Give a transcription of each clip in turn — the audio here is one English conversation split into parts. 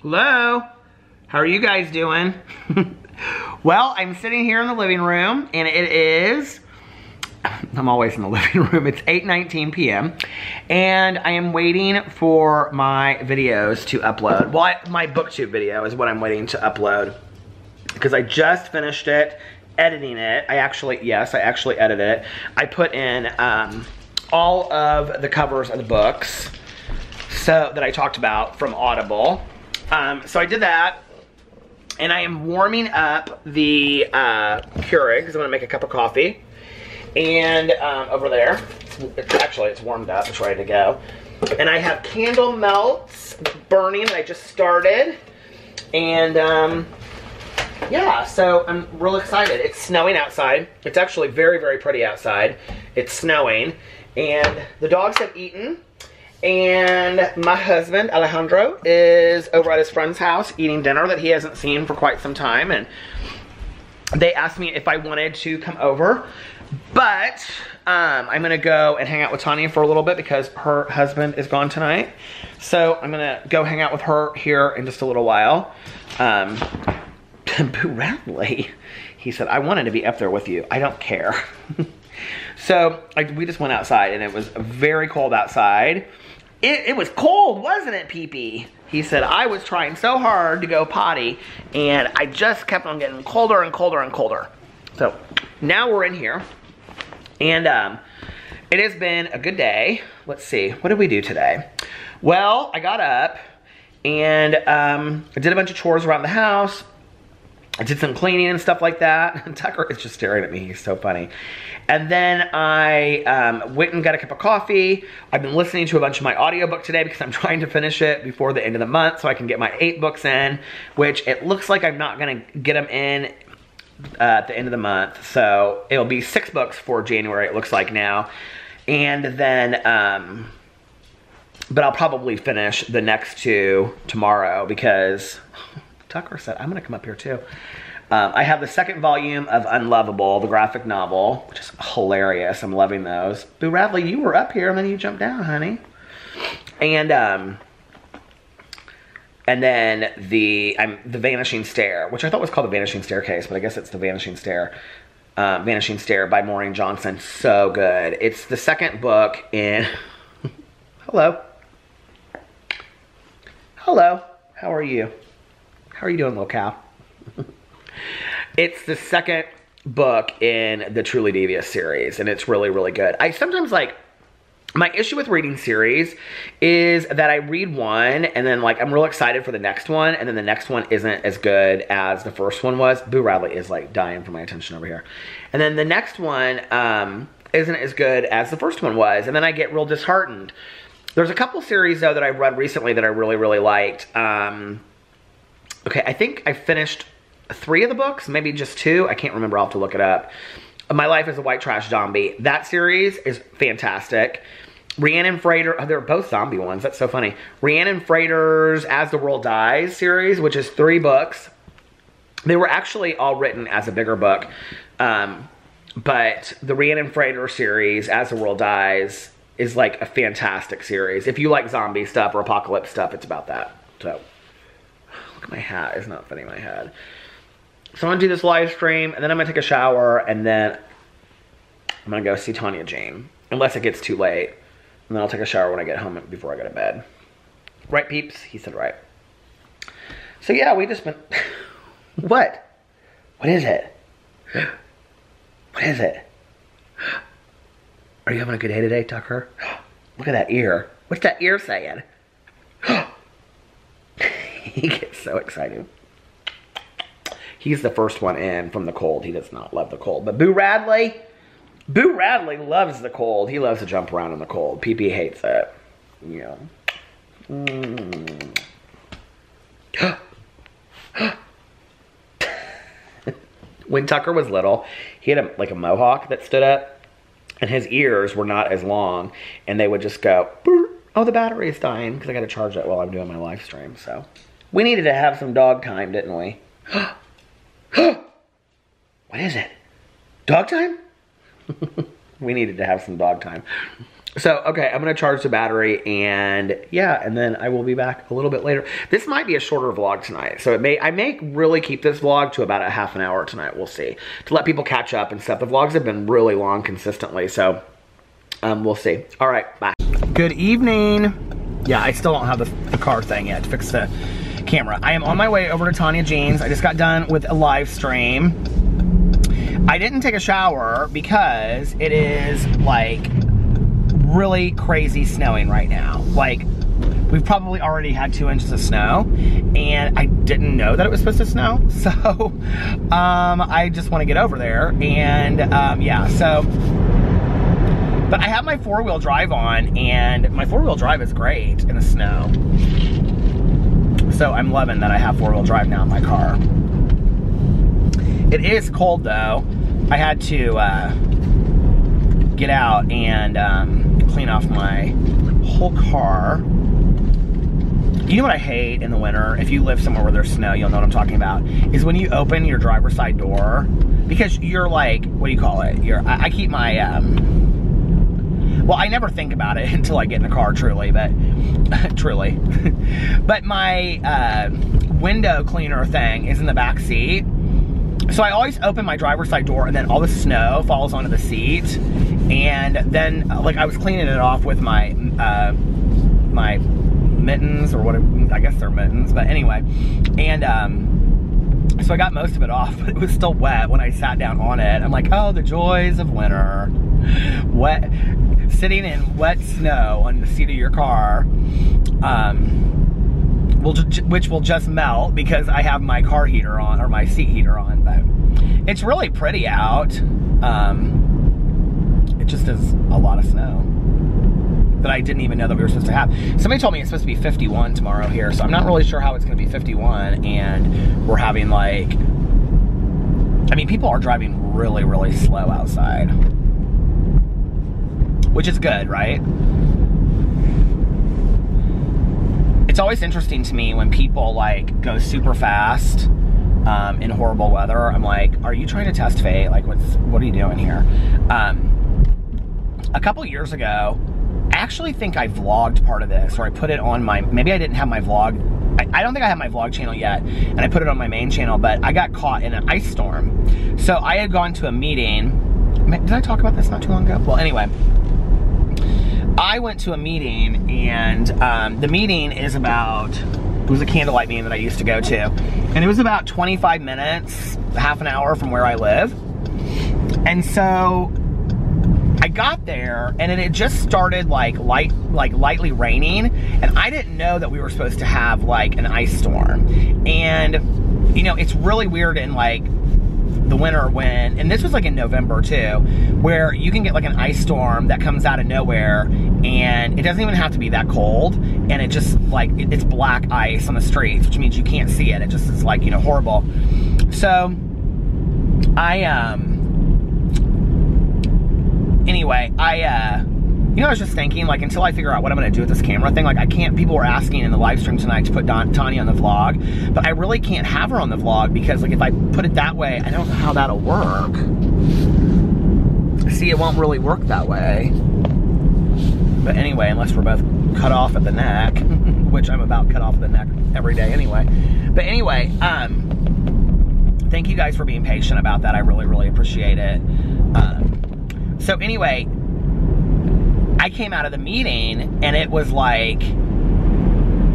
Hello? How are you guys doing? Well, I'm sitting here in the living room and it is, I'm always in the living room, it's 8:19 p.m. and I am waiting for my videos to upload. Well, my booktube video is what I'm waiting to upload because I just finished it, editing it. I actually edited it. I put in all of the covers of the books so that I talked about from Audible. So I did that, and I am warming up the Keurig because I'm gonna make a cup of coffee. And over there, it's warmed up, it's ready to go. And I have candle melts burning that I just started. And yeah, so I'm real excited. It's snowing outside. It's actually very, very pretty outside. It's snowing, and the dogs have eaten. And my husband, Alejandro, is over at his friend's house eating dinner that he hasn't seen for quite some time. And they asked me if I wanted to come over. But I'm going to go and hang out with Tanya for a little bit because her husband is gone tonight. So I'm going to go hang out with her here in just a little while. Boo Radley, he said, I wanted to be up there with you. I don't care. So we just went outside and it was very cold outside. It was cold, wasn't it, Pee-Pee? He said, I was trying so hard to go potty and I just kept on getting colder and colder and colder. So now we're in here and it has been a good day. Let's see, what did we do today? Well, I got up and I did a bunch of chores around the house. I did some cleaning and stuff like that. And Tucker is just staring at me, he's so funny. And then I went and got a cup of coffee. I've been listening to a bunch of my audiobook today because I'm trying to finish it before the end of the month so I can get my 8 books in, which it looks like I'm not gonna get them in at the end of the month. So it'll be 6 books for January, it looks like now. And then, but I'll probably finish the next 2 tomorrow because Tucker said, I'm gonna come up here too. I have the 2nd volume of Unlovable, the graphic novel, which is hilarious. I'm loving those. Boo Radley, you were up here and then you jumped down, honey. And then the Vanishing Stair, which I thought was called the Vanishing Staircase, but I guess it's the Vanishing Stair. Vanishing Stair by Maureen Johnson. So good. It's the 2nd book in... Hello. Hello. How are you? How are you doing, little cow? It's the 2nd book in the Truly Devious series, and it's really, really good. I sometimes, like, my issue with reading series is that I read one, and then, like, I'm real excited for the next one, and then the next one isn't as good as the first one was. Boo Radley is, like, dying for my attention over here. And then the next one isn't as good as the first one was, and then I get real disheartened. There's a couple series, though, that I read recently that I really, really liked. Okay, I think I finished 3 of the books, maybe just 2. I can't remember, I'll have to look it up. My Life as a White Trash Zombie. That series is fantastic. Rhiannon Frater, oh, they're both zombie ones, that's so funny. Rhiannon Frater's As the World Dies series, which is 3 books. They were actually all written as a bigger book. But the Rhiannon Frater series, As the World Dies, is like a fantastic series. If you like zombie stuff or apocalypse stuff, it's about that. So, look at my hat, it's not fitting my head. So I'm gonna do this live stream, and then I'm gonna take a shower, and then I'm gonna go see Tanya Jane. Unless it gets too late. And then I'll take a shower when I get home before I go to bed. Right, peeps? He said right. So yeah, we just been... What? What is it? What is it? Are you having a good day today, Tucker? Look at that ear. What's that ear saying? He gets so excited. He's the first one in from the cold. He does not love the cold. But Boo Radley loves the cold. He loves to jump around in the cold. PP hates it. Yeah. When Tucker was little, he had like a mohawk that stood up, and his ears were not as long, and they would just go, oh, the battery is dying, because I got to charge it while I'm doing my live stream. So we needed to have some dog time, didn't we? What is it? Dog time? We needed to have some dog time. So, okay, I'm gonna charge the battery, and yeah, and then I will be back a little bit later. This might be a shorter vlog tonight, so I may really keep this vlog to about a half an hour tonight, we'll see. To let people catch up and stuff. The vlogs have been really long consistently, so we'll see. All right, bye. Good evening. Yeah, I still don't have the car thing yet to fix the camera. I am on my way over to Tanya Jean's. I just got done with a live stream. I didn't take a shower because it is like really crazy snowing right now. Like, we've probably already had 2 inches of snow, and I didn't know that it was supposed to snow, so I just want to get over there, and yeah, so, but I have my 4-wheel drive on, and my 4-wheel drive is great in the snow, so I'm loving that I have 4-wheel drive now in my car. It is cold though. I had to get out and clean off my whole car. You know what I hate in the winter, if you live somewhere where there's snow, you'll know what I'm talking about, is when you open your driver's side door, because you're like, what do you call it? I keep my, well, I never think about it until I get in the car, truly, but, but my window cleaner thing is in the back seat. So I always open my driver's side door, and then all the snow falls onto the seat, and then like I was cleaning it off with my my mittens, or what, I guess they're mittens, but anyway, and so I got most of it off, but it was still wet when I sat down on it. I'm like, oh, the joys of winter. Wet, sitting in wet snow on the seat of your car, which will just melt because I have my car heater on, or my seat heater on, but it's really pretty out. It just is a lot of snow that I didn't even know that we were supposed to have. Somebody told me it's supposed to be 51 tomorrow here, so I'm not really sure how it's gonna be 51, and we're having like, I mean, people are driving really, really slow outside, which is good, right? It's always interesting to me when people like go super fast in horrible weather. I'm like, are you trying to test fate? Like, what are you doing here? A couple years ago, I actually think I vlogged part of this, or I put it on my, maybe I didn't have my vlog, I don't think I have my vlog channel yet, and I put it on my main channel, but I got caught in an ice storm. So I had gone to a meeting. Did I talk about this not too long ago? Well, anyway, I went to a meeting, and the meeting is about, it was a candlelight meeting that I used to go to, and it was about 25 minutes, half an hour from where I live. And so I got there, and it had just started like lightly raining, and I didn't know that we were supposed to have like an ice storm. And you know, it's really weird in like the winter when, and this was like in November too, where you can get like an ice storm that comes out of nowhere, and it doesn't even have to be that cold, and it just like, it's black ice on the streets, which means you can't see it. It just is like, you know, horrible. So anyway, you know, I was just thinking, like, until I figure out what I'm gonna do with this camera thing, like, I can't, people were asking in the live stream tonight to put Tanya on the vlog, but I really can't have her on the vlog because, like, if I put it that way, I don't know how that'll work. See, it won't really work that way. But anyway, unless we're both cut off at the neck, which I'm about cut off at the neck every day anyway. But anyway, thank you guys for being patient about that. I really, really appreciate it. So anyway, I came out of the meeting, and it was like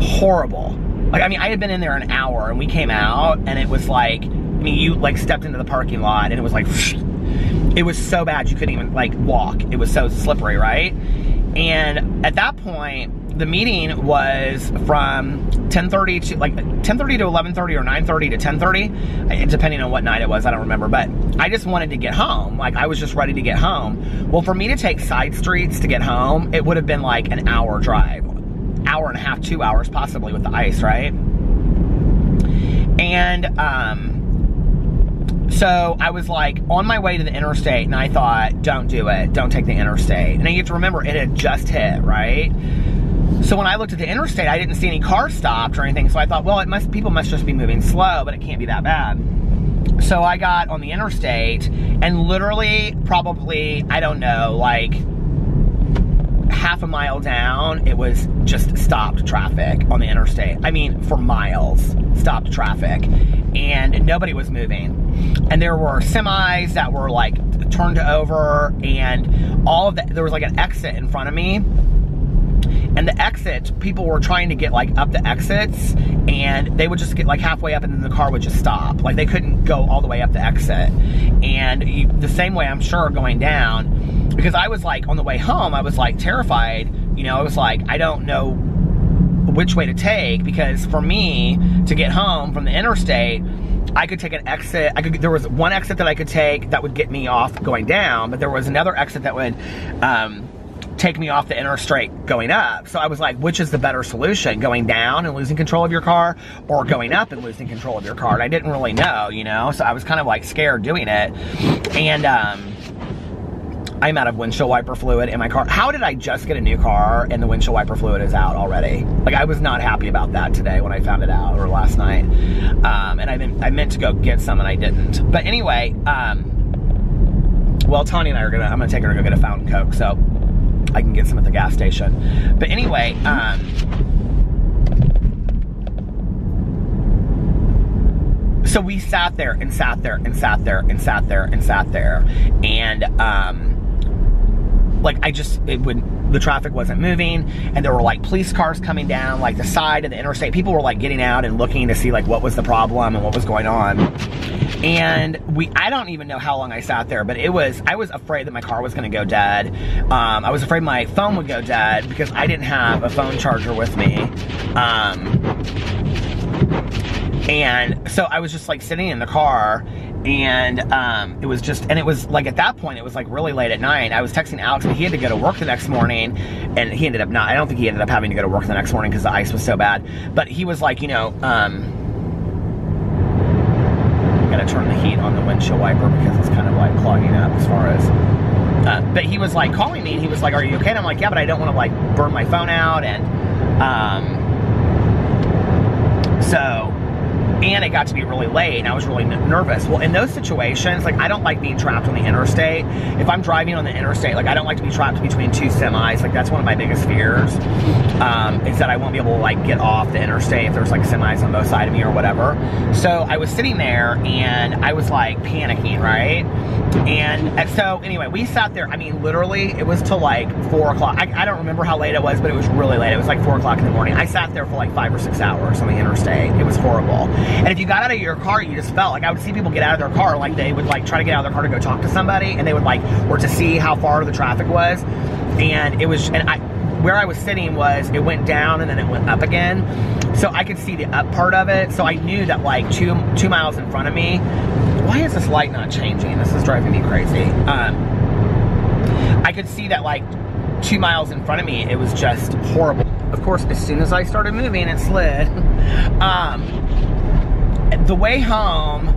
horrible. Like, I mean, I had been in there an hour, and we came out, and it was like, I mean, you like stepped into the parking lot, and it was like, it was so bad you couldn't even like walk. It was so slippery, right? And at that point, the meeting was from 10:30 to like 10:30 to 11:30 or 9:30 to 10:30, depending on what night it was. I don't remember, but I just wanted to get home. Like, I was just ready to get home. Well, for me to take side streets to get home, it would have been like an hour drive, hour and a half, 2 hours possibly with the ice, right? And so I was like on my way to the interstate, and I thought, don't do it, don't take the interstate. And you have to remember, it had just hit, right? So when I looked at the interstate, I didn't see any cars stopped or anything, so I thought, well, people must just be moving slow, but it can't be that bad. So I got on the interstate, and literally, probably, I don't know, like half a mile down, it was just stopped traffic on the interstate. I mean, for miles, stopped traffic, and nobody was moving. And there were semis that were like turned over, and all of that. There was like an exit in front of me, and the exit, people were trying to get like up the exits, and they would just get like halfway up, and then the car would just stop. Like they couldn't go all the way up the exit. And the same way, I'm sure, going down, because I was like, on the way home, I was like terrified. You know, I was like, I don't know which way to take, because for me to get home from the interstate, I could take an exit. There was one exit that I could take that would get me off going down, but there was another exit that would take me off the interstate going up. So I was like, which is the better solution? Going down and losing control of your car, or going up and losing control of your car? And I didn't really know, you know, so I was kind of like scared doing it. And I'm out of windshield wiper fluid in my car. How did I just get a new car and the windshield wiper fluid is out already? Like, I was not happy about that today when I found it out, or last night. And I meant to go get some and I didn't. But anyway, well, Tanya and I I'm gonna take her to go get a fountain Coke so I can get some at the gas station. But anyway, so we sat there and sat there and sat there and sat there and sat there, and like the traffic wasn't moving, and there were like police cars coming down like the side of the interstate. People were like getting out and looking to see like what was the problem and what was going on. And I don't even know how long I sat there, but I was afraid that my car was gonna go dead. I was afraid my phone would go dead because I didn't have a phone charger with me. And so I was just like sitting in the car, and it was like, at that point, it was like really late at night. I was texting Alex, and he had to go to work the next morning, and he ended up I don't think he ended up having to go to work the next morning because the ice was so bad. But he was like, you know, gotta turn the heat on the windshield wiper because it's kind of like clogging up as far as, but he was like calling me, and he was like, are you okay? And I'm like, yeah, but I don't want to like burn my phone out. And and it got to be really late, and I was really nervous. Well, in those situations, like, I don't like being trapped on the interstate. If I'm driving on the interstate, like, I don't like to be trapped between two semis. Like, that's one of my biggest fears, is that I won't be able to, like, get off the interstate if there's, like, semis on both sides of me or whatever. So I was sitting there, and I was, like, panicking, right? And so, anyway, we sat there. I mean, literally, it was till, like, 4 o'clock. I don't remember how late it was, but it was really late. It was, like, 4 o'clock in the morning. I sat there for, like, 5 or 6 hours on the interstate. It was horrible. And if you got out of your car, you just felt like, I would see people get out of their car, like they would like try to get out of their car to go talk to somebody, and they would like, or to see how far the traffic was. And it was, where I was sitting was, it went down and then it went up again. So I could see the up part of it. So I knew that like two miles in front of me, why is this light not changing? This is driving me crazy. I could see that like 2 miles in front of me, it was just horrible. Of course, as soon as I started moving, it slid. The way home,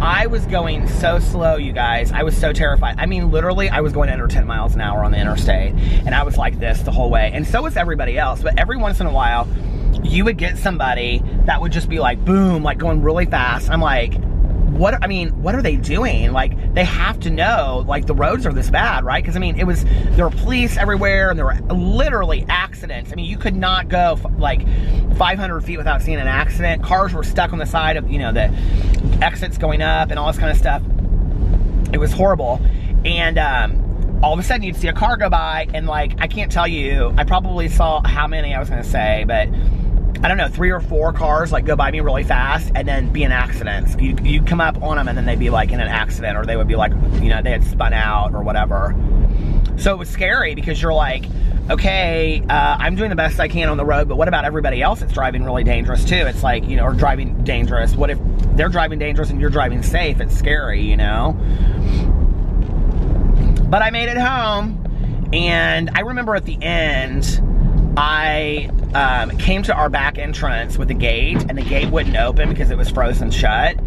I was going so slow, you guys. I was so terrified. I mean, literally, I was going under 10 miles an hour on the interstate, and I was like this the whole way. And so was everybody else. But every once in a while, you would get somebody that would just be like, boom, like going really fast. I'm like, what are they doing? Like, they have to know, like, the roads are this bad, right? Because, I mean, there were police everywhere, and there were literally accidents. I mean, you could not go, like, 500 feet without seeing an accident. Cars were stuck on the side of, you know, the exits going up and all this kind of stuff. It was horrible. And all of a sudden, you'd see a car go by, and, like, I can't tell you, I probably saw how many I was going to say, but I don't know, 3 or 4 cars like go by me really fast and then be in accidents. You'd come up on them and then they'd be like in an accident, or they would be like, you know, they had spun out or whatever. So it was scary because you're like, okay, I'm doing the best I can on the road, but what about everybody else that's driving really dangerous too? It's like, you know, or driving dangerous. What if they're driving dangerous and you're driving safe? It's scary, you know? But I made it home, and I remember at the end, I came to our back entrance with the gate, and the gate wouldn't open because it was frozen shut.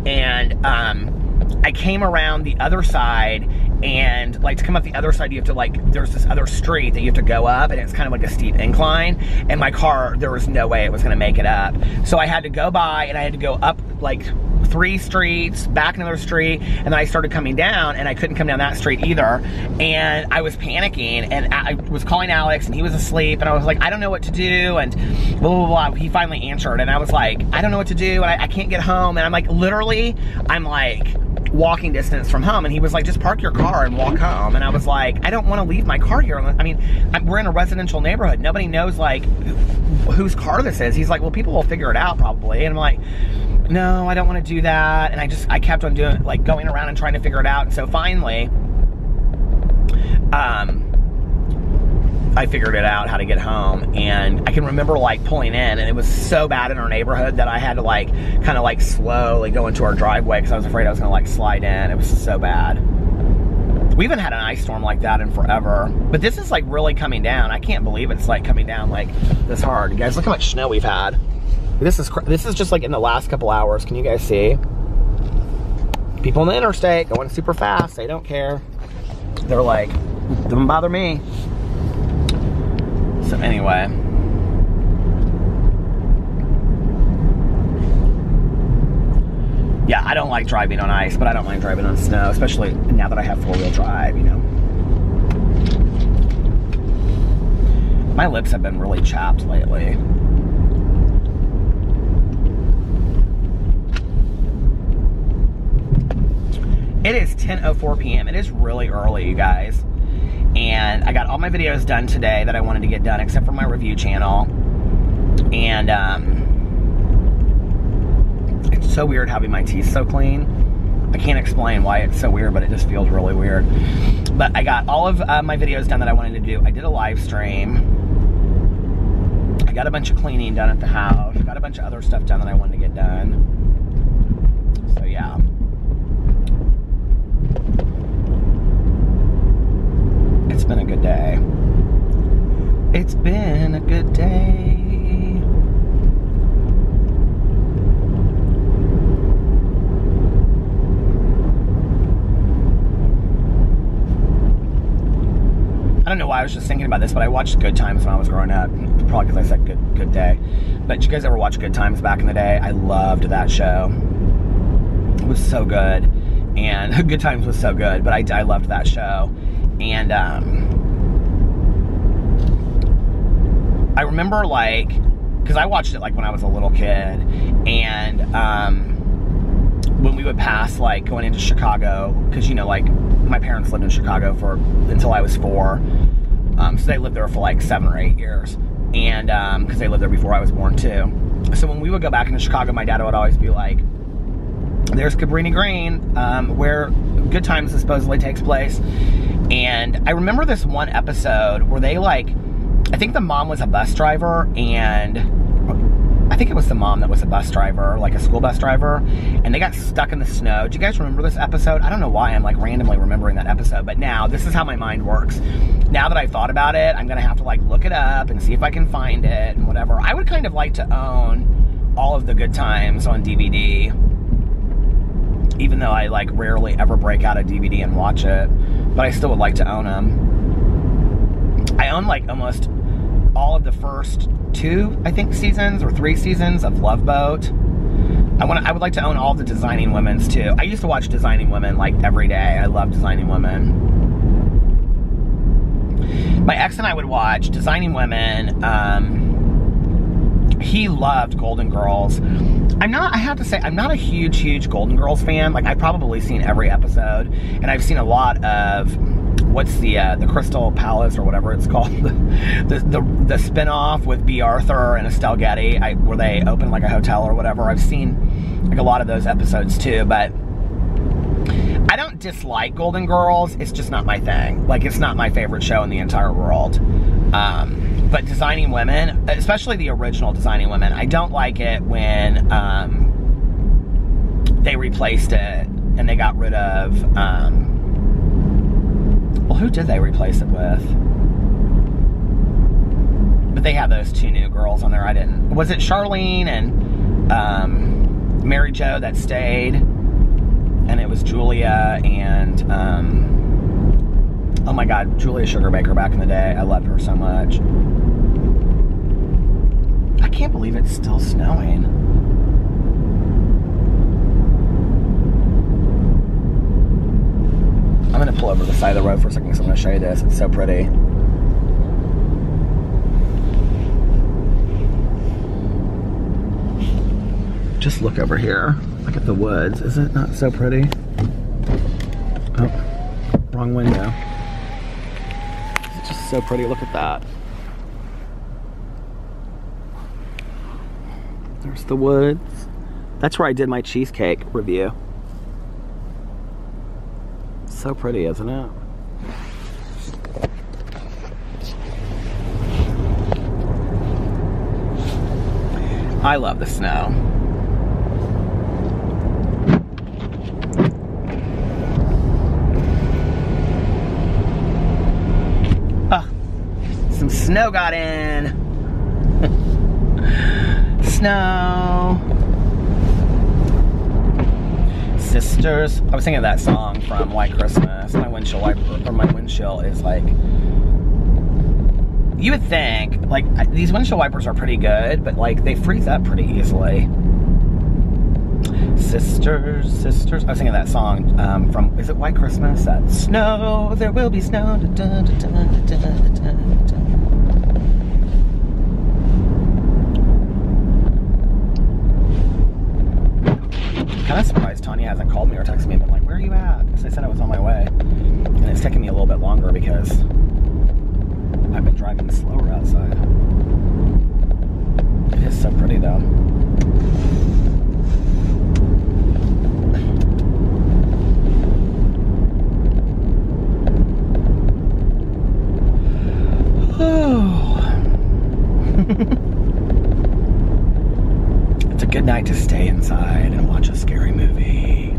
And I came around the other side, and like to come up the other side, you have to like, there's this other street that you have to go up, and it's kind of like a steep incline. And my car, there was no way it was going to make it up. So I had to go by, and I had to go up like 3 streets, back another street, and then I started coming down, and I couldn't come down that street either. And I was panicking, and I was calling Alex, and he was asleep, and I was like, I don't know what to do, and blah, blah, blah. He finally answered, and I was like, I don't know what to do, and I can't get home. And I'm like, literally, I'm like walking distance from home, and he was like, just park your car and walk home. And I was like, I don't want to leave my car here. I mean, we're in a residential neighborhood. Nobody knows like whose car this is. He's like, well, people will figure it out probably. And I'm like, no, I don't want to do that. And I kept on doing, like, going around and trying to figure it out. And so finally, I figured it out how to get home. And I can remember like pulling in, and it was so bad in our neighborhood that I had to like kind of like slowly go into our driveway because I was afraid I was gonna like slide in. It was so bad. We haven't had an ice storm like that in forever, but this is like really coming down. I can't believe it's like coming down like this hard. You guys, look how much snow we've had. This is just like in the last couple hours. Can you guys see? People on the interstate going super fast. They don't care. They're like, don't bother me. So anyway, yeah, I don't like driving on ice, but I don't mind driving on snow, especially now that I have 4-wheel drive, you know. My lips have been really chapped lately. It is 10:04 p.m. It is really early, you guys. And I got all my videos done today that I wanted to get done, except for my review channel. And it's so weird having my teeth so clean. I can't explain why it's so weird, but it just feels really weird. But I got all of my videos done that I wanted to do. I did a live stream. I got a bunch of cleaning done at the house. Got a bunch of other stuff done that I wanted to get done. So yeah. It's been a good day. It's been a good day. I don't know why I was just thinking about this, but I watched Good Times when I was growing up. Probably because I said good day. But did you guys ever watch Good Times back in the day? I loved that show. It was so good. And Good Times was so good, but I loved that show. And I remember, like, because I watched it like when I was a little kid, and when we would pass, like, going into Chicago, because, you know, like, my parents lived in Chicago until I was 4, so they lived there for like 7 or 8 years, and because they lived there before I was born too. So when we would go back into Chicago, my dad would always be like, there's Cabrini Green, where Good Times supposedly takes place. And I remember this one episode where they, like, I think the mom was a bus driver, and I think it was the mom that was a bus driver, like a school bus driver, and they got stuck in the snow. Do you guys remember this episode? I don't know why I'm like randomly remembering that episode, but now this is how my mind works. Now that I've thought about it, I'm gonna have to like look it up and see if I can find it and whatever. I would kind of like to own all of the Good Times on DVD, even though I like rarely ever break out a DVD and watch it, but I still would like to own them. I own like almost all of the first 2, I think, seasons or 3 seasons of Love Boat. I would like to own all the Designing Women's too. I used to watch Designing Women like every day. I love Designing Women. My ex and I would watch Designing Women. He loved Golden Girls. I have to say, I'm not a huge Golden Girls fan. Like, I've probably seen every episode, and I've seen a lot of, what's the Crystal Palace or whatever it's called, the spin-off with B. Arthur and Estelle Getty, where they open like a hotel or whatever. I've seen like a lot of those episodes too, but I don't dislike Golden Girls. It's just not my thing. Like, it's not my favorite show in the entire world. But Designing Women, especially the original Designing Women, I don't like it when they replaced it and they got rid of, well, who did they replace it with? But they had those 2 new girls on there. Was it Charlene and Mary Jo that stayed? And it was Julia and, oh my God, Julia Sugarbaker back in the day. I loved her so much. I can't believe it's still snowing. pull over to the side of the road for a second because I'm going to show you this. It's so pretty. Just look over here. Look at the woods. Is it not so pretty? Oh, wrong window. It's just so pretty. Look at that. There's the woods. That's where I did my cheesecake review. So pretty, isn't it? I love the snow. Some snow got in. Snow. Sisters. I was thinking of that song from White Christmas. My windshield wiper, or my windshield is like, you would think, like, these windshield wipers are pretty good, but like, they freeze up pretty easily. Sisters, sisters. I was thinking of that song from, is it White Christmas? That snow, there will be snow. Da, da, da, da, da, da, da, da. Kind of surprised Tanya hasn't called me or texted me and been like, where are you at? Because I said I was on my way. And it's taking me a little bit longer because I've been driving slower outside. It is so pretty though. It's a good night to stay inside and watch a scary movie.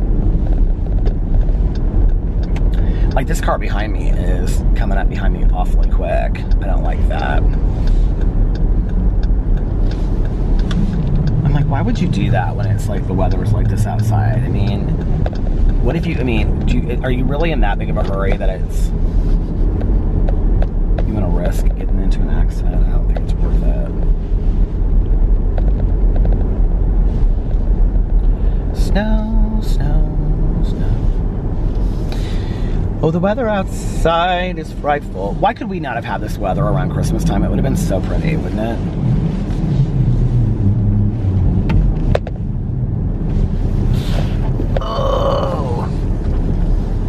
Like, this car behind me is coming up behind me awfully quick. I don't like that. I'm like, why would you do that when it's like the weather is like this outside? I mean, what if you, I mean, are you really in that big of a hurry that it's, you want to risk getting into an accident? I don't think it's worth it. Snow, snow, snow. Oh, the weather outside is frightful. Why could we not have had this weather around Christmas time? It would have been so pretty, wouldn't it? Oh,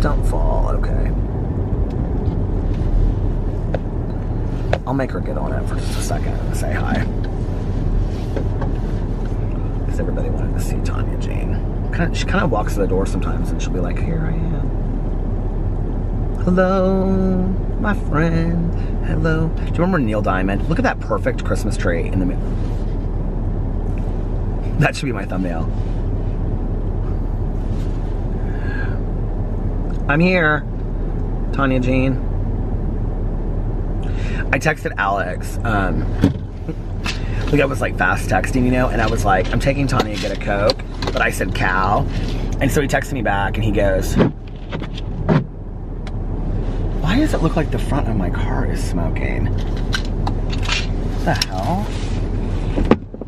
don't fall, okay. I'll make her get on it for just a second and say hi. Because everybody wanted to see Tanya Jane. She kind of walks to the door sometimes and she'll be like, here I am. Hello, my friend. Hello. Do you remember Neil Diamond? Look at that perfect Christmas tree in the middle. That should be my thumbnail. I'm here, Tanya Jean. I texted Alex. Like, I was like fast texting, you know, and I was like, I'm taking Tanya to get a Coke, but I said cow. And so he texted me back and he goes, why does it look like the front of my car is smoking? What the hell?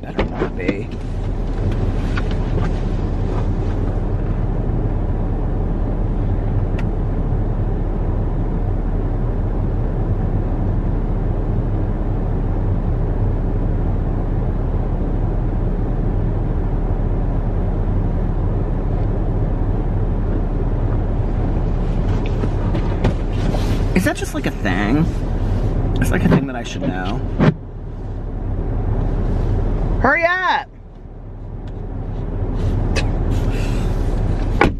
Better not be. Is that just like a thing? It's like a thing that I should know. Hurry up!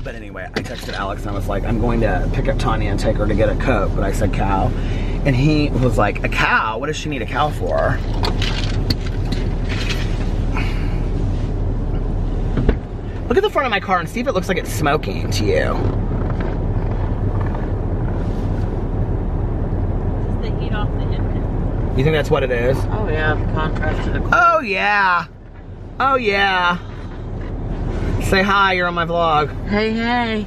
But anyway, I texted Alex and I was like, I'm going to pick up Tanya and take her to get a Coke, but I said cow. And he was like, a cow? What does she need a cow for? Look at the front of my car and see if it looks like it's smoking to you. Off the engine. You think that's what it is? Oh yeah, the contrast to the car. Oh yeah. Oh yeah. Say hi, you're on my vlog. Hey, hey.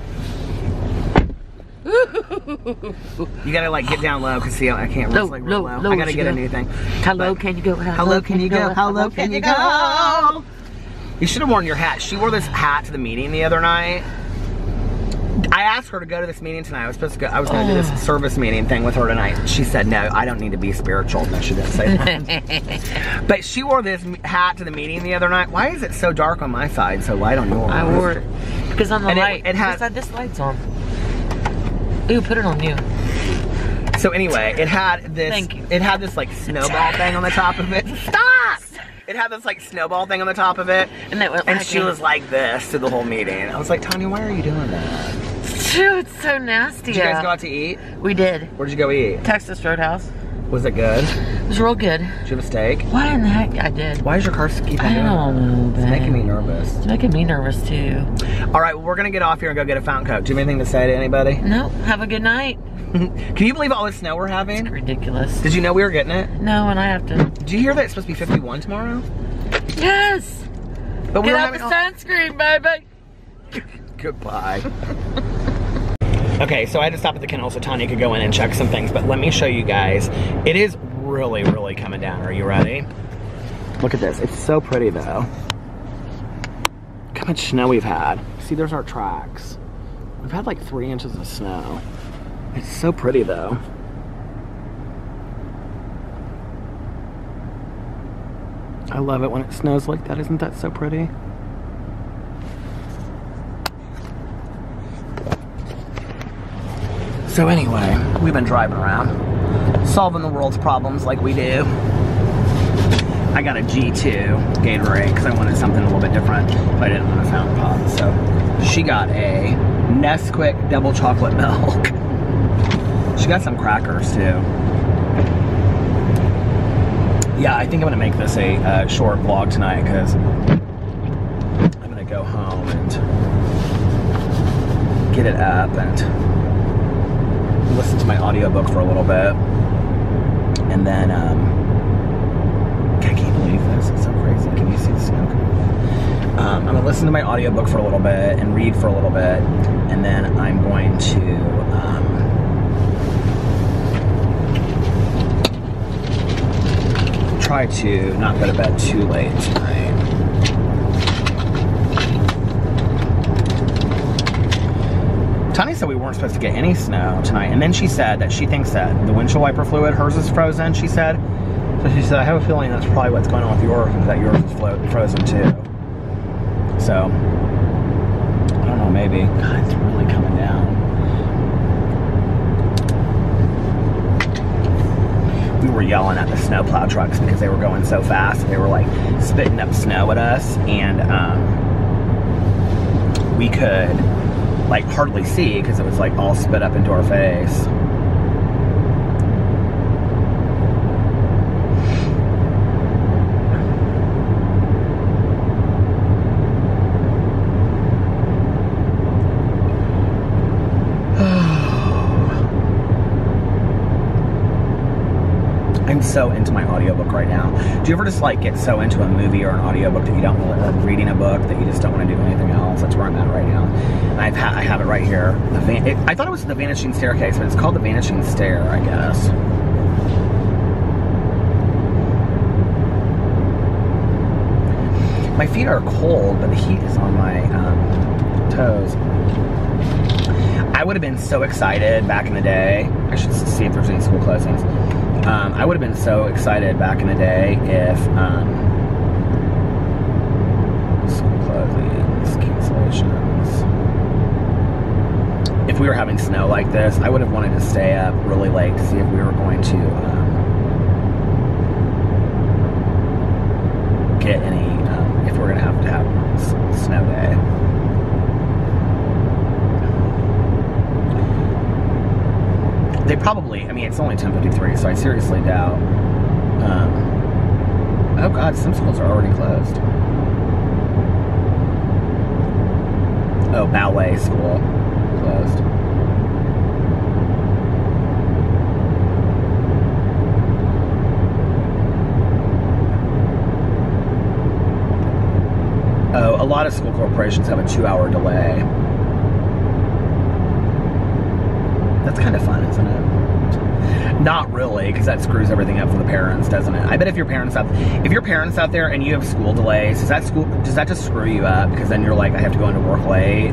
You gotta like get down low because see I can't really like real low. I gotta get a new thing. Hello, can you go? Hello, can you go? Hello, can you go? You should have worn your hat. She wore this hat to the meeting the other night. I I asked her to go to this meeting tonight. I was supposed to go. I was going to do this service meeting thing with her tonight. She said, no, I don't need to be spiritual. No, she didn't say that. But she wore this hat to the meeting the other night. Why is it so dark on my side, so light on yours? I wore it because on the light. It had this light's on. Ooh, put it on you. So anyway, it had this. Thank you. It had this like snowball thing on the top of it. Stop! It had this like snowball thing on the top of it, and she was like this to the whole meeting. I was like, Tanya, why are you doing that? Ew, it's so nasty. Did you guys go out to eat? We did. Where'd you go eat? Texas Roadhouse. Was it good? It was real good. Did you have a steak? What in the heck? I did. Why is your car keep on doing I don't know, that? It's making me nervous. It's making me nervous too. All right, well, we're gonna get off here and go get a fountain coke. Do you have anything to say to anybody? No. Have a good night. Can you believe all the snow we're having? It's ridiculous. Did you know we were getting it? No, and I have to. Did you hear that it's supposed to be 51 tomorrow? Yes. But we Get were out the sunscreen, baby. Goodbye. Okay, so I had to stop at the kennel so Tanya could go in and check some things, but let me show you guys. It is really, really coming down. Are you ready? Look at this. It's so pretty, though. Look how much snow we've had. See, there's our tracks. We've had like 3 inches of snow. It's so pretty, though. I love it when it snows like that. Isn't that so pretty? So anyway, we've been driving around, solving the world's problems like we do. I got a G2 Gatorade because I wanted something a little bit different, but I didn't want a fountain pop. So she got a Nesquik double chocolate milk. She got some crackers too. Yeah, I think I'm gonna make this a short vlog tonight because I'm gonna go home and get it up and listen to my audiobook for a little bit, and then I can't believe this, it's so crazy. Can you see the snow? I'm gonna listen to my audiobook for a little bit and read for a little bit, and then I'm going to try to not go to bed too late tonight. Tanya said we weren't supposed to get any snow tonight, and then she said that she thinks that the windshield wiper fluid, hers is frozen, she said. So she said, I have a feeling that's probably what's going on with yours, is that yours is frozen too. So, I don't know, maybe. God, it's really coming down. We were yelling at the snowplow trucks because they were going so fast. They were like spitting up snow at us, and we could like hardly see because it was like all spit up into our face. I'm so into my audiobook right now. Do you ever just like get so into a movie or an audiobook that you don't want to, or reading a book that you just don't want to do anything else? That's where I'm at right now. And I have it right here. I thought it was The Vanishing Staircase, but it's called The Vanishing Stair, I guess. My feet are cold, but the heat is on my toes. I would have been so excited back in the day. I should see if there's any school closings. I would have been so excited back in the day if school closings, cancellations. If we were having snow like this, I would have wanted to stay up really late to see if we were going to get any, if we're going to have a snow day. They probably, I mean, it's only 10:53, so I seriously doubt. Oh God, some schools are already closed. Oh, ballet school closed. Oh, a lot of school corporations have a 2-hour delay. That's kind of fun, isn't it? Not really, because that screws everything up for the parents, doesn't it? I bet if your parents out there and you have school delays, does that just screw you up? Because then you're like, I have to go into work late.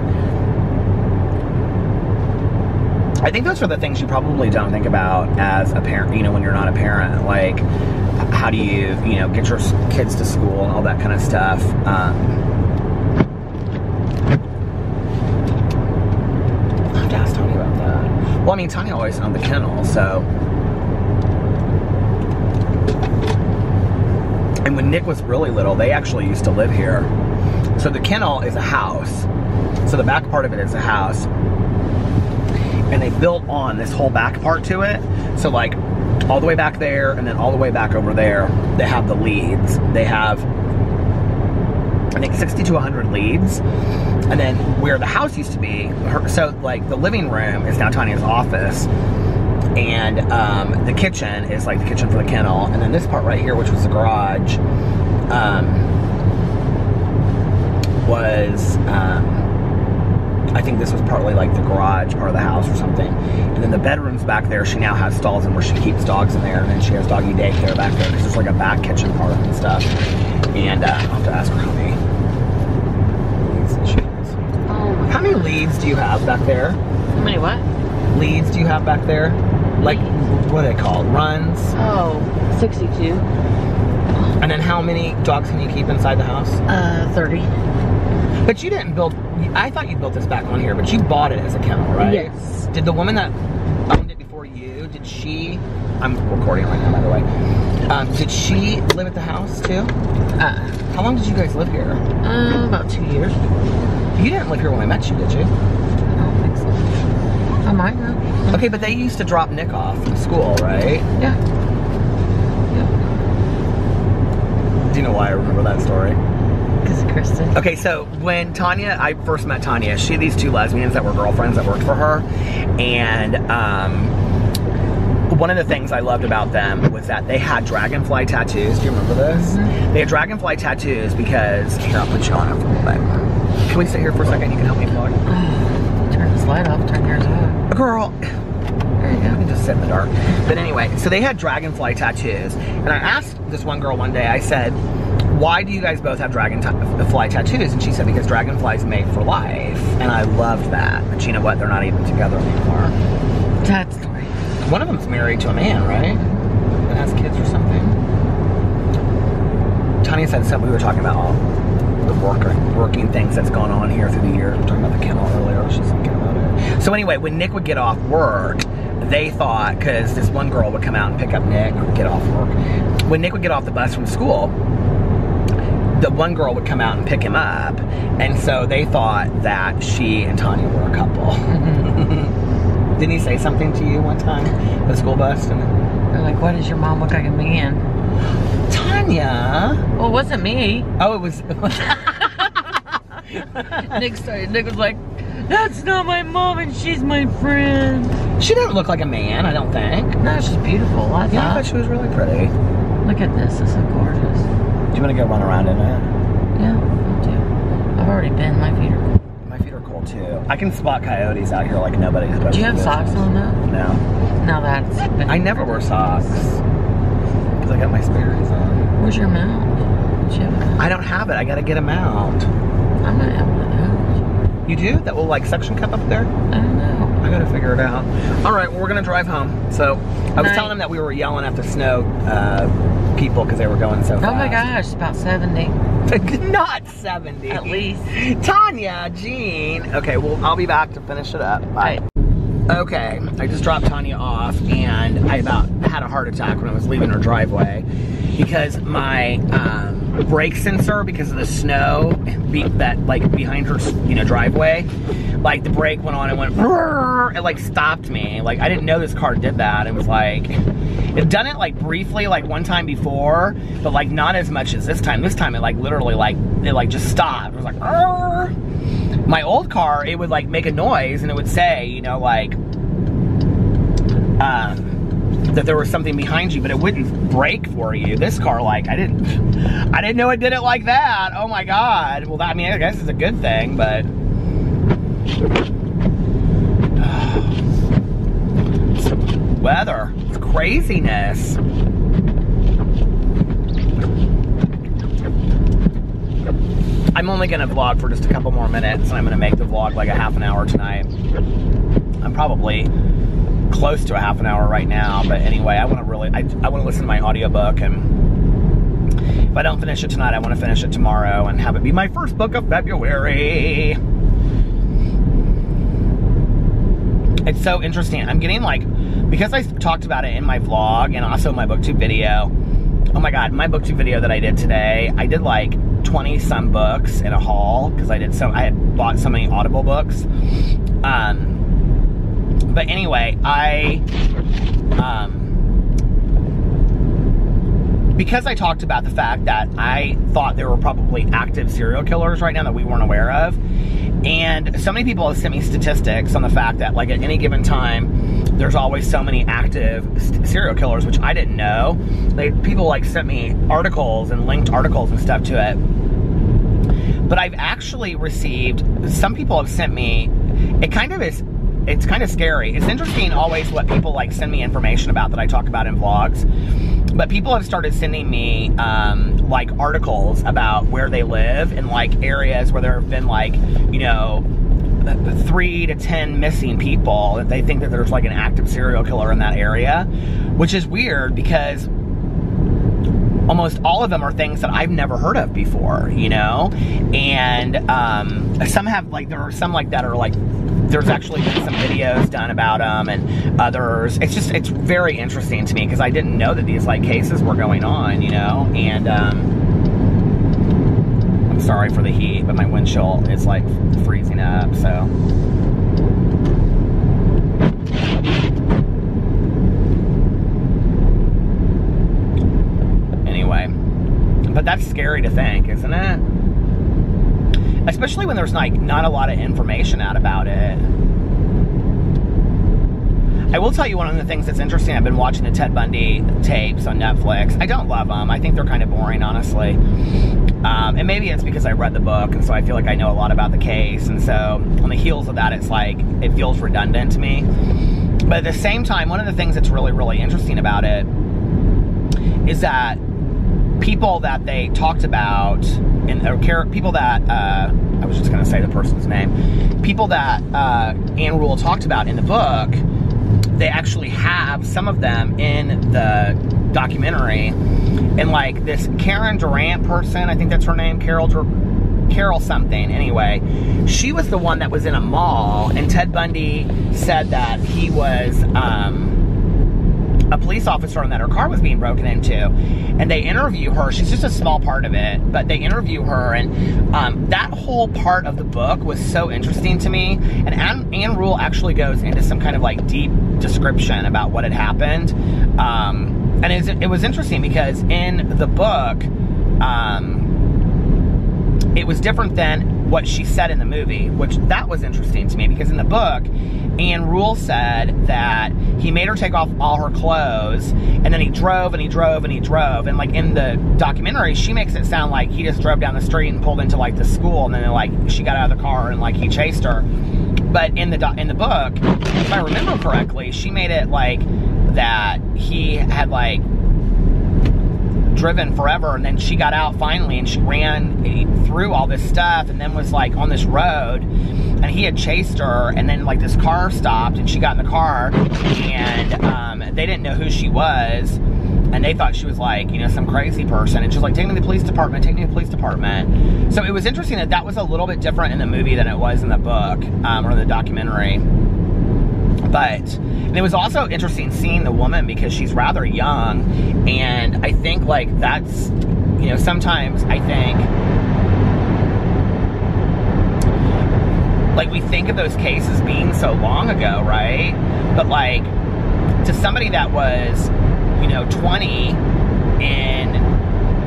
I think those are the things you probably don't think about as a parent, you know, when you're not a parent. Like, how do you, you know, get your kids to school and all that kind of stuff. I have to ask Tanya about that. Well, I mean, Tanya always owned the kennel, so. And when Nick was really little, they actually used to live here. So the kennel is a house. So the back part of it is a house. And they built on this whole back part to it. So like all the way back there and then all the way back over there, they have the leads. They have, I think, 60 to 100 leads. And then where the house used to be, so like the living room is now Tanya's office. And the kitchen is like the kitchen for the kennel. And then this part right here, which was the garage, I think this was partly like the garage part of the house or something. And then the bedrooms back there, she now has stalls in where she keeps dogs in there. And then she has doggy daycare back there because there's like a back kitchen part and stuff. And I'll have to ask her how many leads she has. Oh, how many leads do you have back there? how many what? Leads do you have back there? Like, what are they called? Runs? Oh, 62. And then how many dogs can you keep inside the house? 30. But you didn't build, I thought you built this back on here, but you bought it as a kennel, right? Yes. Did the woman that owned it before you, did she, I'm recording right now, by the way, did she live at the house too? How long did you guys live here? About 2 years. You didn't live here when I met you, did you? I don't think so. I might have. Okay, but they used to drop Nick off from school, right? Yeah. Do you know why I remember that story? Because of Kristen. Okay, so when I first met Tanya, she had these two lesbians that were girlfriends that worked for her. And one of the things I loved about them was that they had dragonfly tattoos. Do you remember this? Mm-hmm. They had dragonfly tattoos because, here, I'll put you on it for a little bit. Can we sit here for a second? You can help me vlog. Turn this light off, turn yours on. Girl. There you go. I can just sit in the dark. But anyway, so they had dragonfly tattoos. And I asked this one girl one day, I said, why do you guys both have dragonfly tattoos? And she said, because dragonflies mate for life. And I loved that. But you know what? They're not even together anymore. Sad story. One of them's married to a man, right? And has kids or something. Tanya said something, we were talking about all the working things that's gone on here through the years. We were talking about the kennel earlier. I was just thinking about it. So anyway, when Nick would get off work, they thought, because this one girl would come out and pick up Nick or get off work. When Nick would get off the bus from school, the one girl would come out and pick him up. And so they thought that she and Tanya were a couple. Didn't he say something to you one time at the school bus? And They're like, why does your mom look like a man? Tanya. Well, it wasn't me. Oh, it was. Nick was like, that's not my mom and she's my friend. She didn't look like a man, I don't think. No, she's beautiful. I Yeah, I thought she was really pretty. Look at this. It's so gorgeous. Do you want to go run around in it? Yeah, I'll do. I've already been. My feet are cold. My feet are cold too. I can spot coyotes out here like nobody's supposed to. Do you have socks on though? No. No, that's... I never wear socks. Because I got my Sperry's on. Where's your mount? Do you have a mount? I don't have it. I gotta get a mount. I might have one of those. You do? That will like suction cup up there? I don't know. I gotta figure it out. Alright, well, we're gonna drive home. So, I was telling them that we were yelling at the snow people because they were going so fast. Oh my gosh, it's about 70. Not 70. At least. Tanya, Jean. Okay, well, I'll be back to finish it up. Bye. Okay, I just dropped Tanya off and I about had a heart attack when I was leaving her driveway because my brake sensor, because of the snow that like behind her, you know, driveway, like the brake went on and went, it like stopped me. Like I didn't know this car did that. It was like, it's done it like briefly like one time before, but like not as much as this time. This time it like literally like, it like just stopped. It was like, Rrr. My old car, it would like make a noise and it would say, you know, like, that there was something behind you, but it wouldn't brake for you. This car, like, I didn't know it did it like that. Oh my God. Well, that, I mean, I guess it's a good thing, but. It's weather. It's craziness. I'm only gonna vlog for just a couple more minutes and I'm gonna make the vlog like a half an hour tonight. I'm probably close to a half an hour right now, but anyway, I want to listen to my audiobook, and if I don't finish it tonight, I want to finish it tomorrow and have it be my first book of February. It's so interesting. I'm getting like, because I talked about it in my vlog and also my booktube video. Oh my god, my booktube video that I did today, I did like 20 some books in a haul because I had bought so many Audible books. But anyway, because I talked about the fact that I thought there were probably active serial killers right now that we weren't aware of, and so many people have sent me statistics on the fact that like at any given time there's always so many active serial killers, which I didn't know. People like sent me articles and linked articles and stuff to it. But I've actually received, some people have sent me, it's kind of scary. It's interesting always what people like send me information about that I talk about in vlogs. But people have started sending me like articles about where they live in like areas where there have been like, you know, 3 to 10 missing people, that they think that there's like an active serial killer in that area, which is weird because almost all of them are things that I've never heard of before, you know? And some have like, there are some like that are like, there's actually been some videos done about them, and others. It's very interesting to me because I didn't know that these like cases were going on, you know? And I'm sorry for the heat, but my windshield is like freezing up, so. Anyway, but that's scary to think, isn't it? Especially when there's like not a lot of information out about it. I will tell you one of the things that's interesting. I've been watching the Ted Bundy tapes on Netflix. I don't love them. I think they're kind of boring, honestly. And maybe it's because I read the book, and so I feel like I know a lot about the case. And so on the heels of that, it's like, it feels redundant to me. But at the same time, one of the things that's really, really interesting about it is that people that they talked about, people that, I was just going to say the person's name, people that Ann Rule talked about in the book, they actually have some of them in the documentary. And like this Karen Durant person, I think that's her name, Carol something, anyway, she was the one that was in a mall, and Ted Bundy said that he was a police officer and that her car was being broken into, and they interview her. She's just a small part of it, but they interview her, and that whole part of the book was so interesting to me. And Ann Rule actually goes into some kind of like deep description about what had happened, and it was interesting because in the book it was different than what she said in the movie, which that was interesting to me, because in the book Ann Rule said that he made her take off all her clothes, and then he drove and he drove and he drove, and like in the documentary she makes it sound like he just drove down the street and pulled into like the school, and then like she got out of the car and like he chased her. But in the book, if I remember correctly, she made it like that he had like driven forever, and then she got out finally, and she ran through all this stuff, and then was like on this road, and he had chased her, and then like this car stopped, and she got in the car, and they didn't know who she was, and they thought she was like, you know, some crazy person, and she was like, take me to the police department, take me to the police department. So it was interesting that that was a little bit different in the movie than it was in the book, or the documentary. But it was also interesting seeing the woman because she's rather young, and I think like that's, you know, sometimes I think like we think of those cases being so long ago, right? But like to somebody that was, you know, 20 in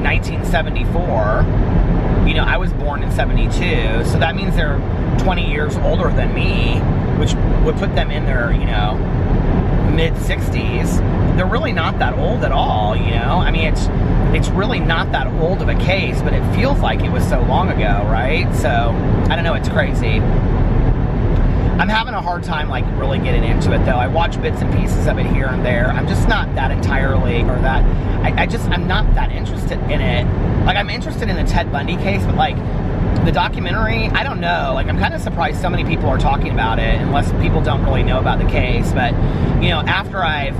1974, you know, I was born in 72, so that means they're 20 years older than me, which would put them in their, you know, mid-60s. They're really not that old at all, you know? I mean, it's really not that old of a case, but it feels like it was so long ago, right? So, I don't know, it's crazy. I'm having a hard time, like, really getting into it, though. I watch bits and pieces of it here and there. I'm just not that entirely, or that, I'm not that interested in it. Like, I'm interested in the Ted Bundy case, but, like, The documentary, I don't know. Like, I'm kind of surprised so many people are talking about it, unless people don't really know about the case. But, you know, after I've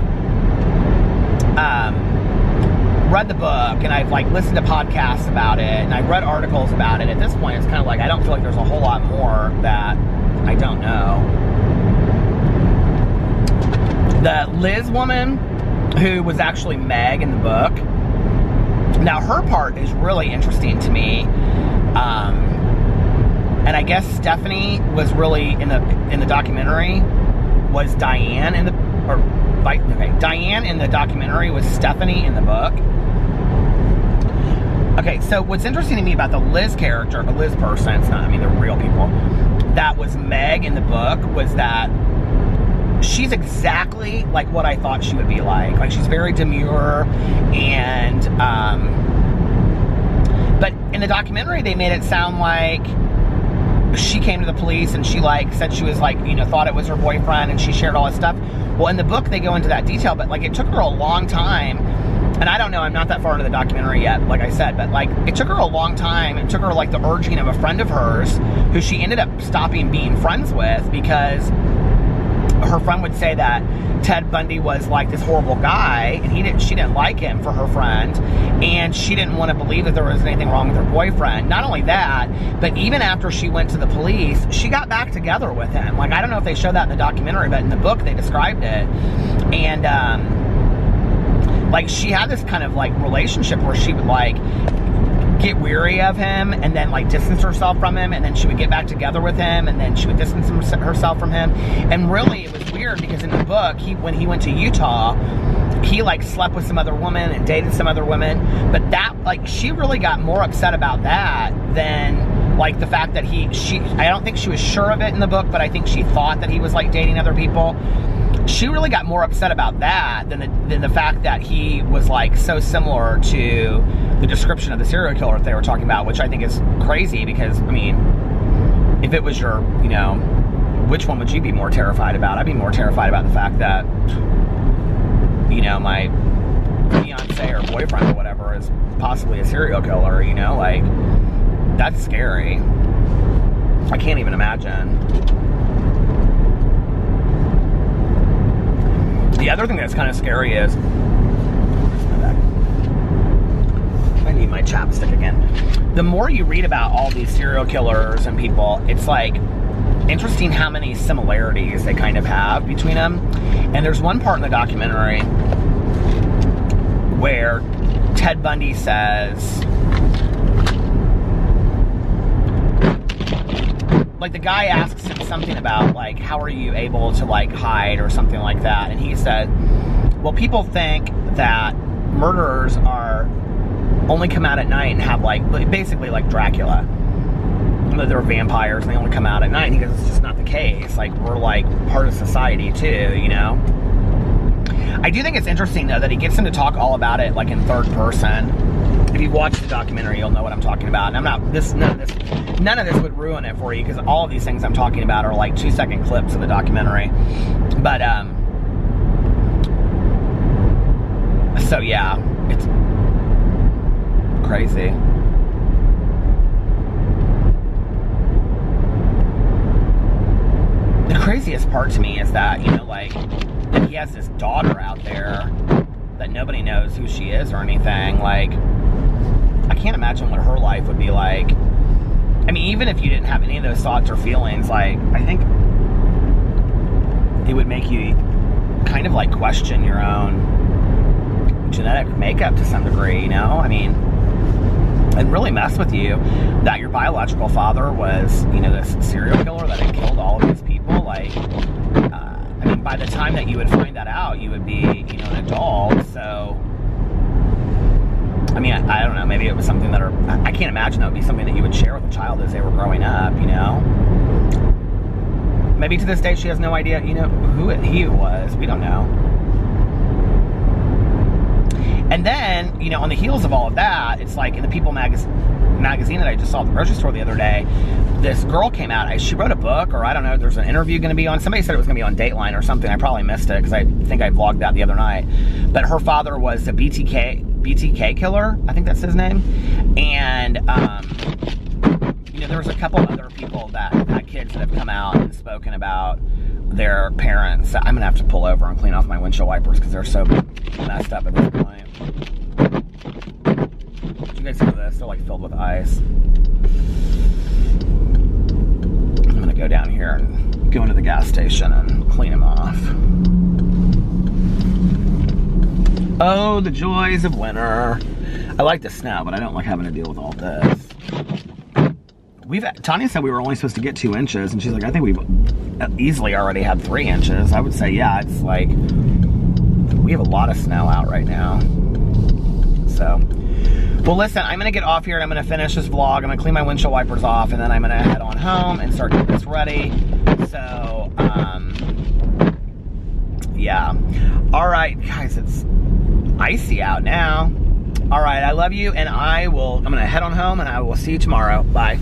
read the book and I've, like, listened to podcasts about it and I've read articles about it, at this point, it's kind of like I don't feel like there's a whole lot more that I don't know. The Liz woman, who was actually Meg in the book, now her part is really interesting to me. And I guess Stephanie was really in the documentary was Diane in the Diane in the documentary was Stephanie in the book. Okay, so what's interesting to me about the Liz character, the Liz person, it's not, I mean, they're real people, that was Meg in the book, was that she's exactly like what I thought she would be like. Like, she's very demure, and but in the documentary they made it sound like she came to the police and she, like, said she was, like, you know, thought it was her boyfriend, and she shared all this stuff. Well, in the book they go into that detail, but, like, it took her a long time, and I don't know, I'm not that far into the documentary yet, like I said, but, like, it took her a long time. It took her, like, the urging of a friend of hers who she ended up stopping being friends with, because her friend would say that Ted Bundy was, like, this horrible guy, and she didn't like him for her friend, and she didn't want to believe that there was anything wrong with her boyfriend. Not only that, but even after she went to the police, she got back together with him. Like, I don't know if they show that in the documentary, but in the book they described it. And like, she had this kind of, like, relationship where she would, like, get weary of him and then, like, distance herself from him, and then she would get back together with him, and then she would distance herself from him. And really, it was weird, because in the book, when he went to Utah, he, like, slept with some other woman and dated some other women, but that, like, she really got more upset about that than, like, the fact that I don't think she was sure of it in the book, but I think she thought that he was, like, dating other people. She really got more upset about that than the fact that he was, like, so similar to the description of the serial killer that they were talking about, which I think is crazy, because, I mean, if it was your, you know, which one would you be more terrified about? I'd be more terrified about the fact that, you know, my fiance or boyfriend or whatever is possibly a serial killer, you know? Like, that's scary. I can't even imagine. The other thing that's kind of scary is, I need my chapstick again. The more you read about all these serial killers and people, it's, like, interesting how many similarities they kind of have between them. And there's one part in the documentary where Ted Bundy says, like, the guy asks him something about, like, how are you able to, like, hide or something like that, and he said, well, people think that murderers are only come out at night and have, like, basically like Dracula, that they're vampires and they only come out at night. And he goes, it's just not the case. Like, we're, like, part of society too, you know? I do think it's interesting, though, that he gets him to talk all about it, like, in third person. If you've watched the documentary, you'll know what I'm talking about. And I'm not, none of this would ruin it for you, because all of these things I'm talking about are, like, 2-second clips of the documentary. But, so yeah, it's crazy. The craziest part to me is that, you know, like, that he has this daughter out there that nobody knows who she is or anything. Like, I can't imagine what her life would be like. I mean, even if you didn't have any of those thoughts or feelings, like, I think it would make you kind of, like, question your own genetic makeup to some degree, you know? I mean, and really mess with you that your biological father was, you know, this serial killer that had killed all of these people. Like, I mean, by the time that you would find that out, you would be, you know, an adult. So, I mean, I don't know, maybe it was something that, I can't imagine that would be something that you would share with a child as they were growing up, you know? Maybe to this day she has no idea, you know, who he was. We don't know. And then, you know, on the heels of all of that, it's like in the People magazine that I just saw at the grocery store the other day, this girl came out. She wrote a book, or I don't know, there's an interview going to be on. Somebody said it was going to be on Dateline or something. I probably missed it because I think I vlogged that the other night. But her father was a BTK killer. I think that's his name. And you know, there was a couple other people that had kids that have come out and spoken about their parents. I'm gonna have to pull over and clean off my windshield wipers because they're so messed up at this point. Did you guys see this? They're like filled with ice. I'm gonna go down here and go into the gas station and clean them off. Oh, the joys of winter. I like the snow, but I don't like having to deal with all this. Tanya said we were only supposed to get 2 inches, and she's like, I think we've easily already had 3 inches. I would say, yeah, it's like, we have a lot of snow out right now. So, well, listen, I'm gonna get off here and I'm gonna finish this vlog. I'm gonna clean my windshield wipers off, and then I'm gonna head on home and start getting this ready. So, yeah. All right, guys, it's icy out now. All right, I love you, and I'm gonna head on home, and I will see you tomorrow. Bye.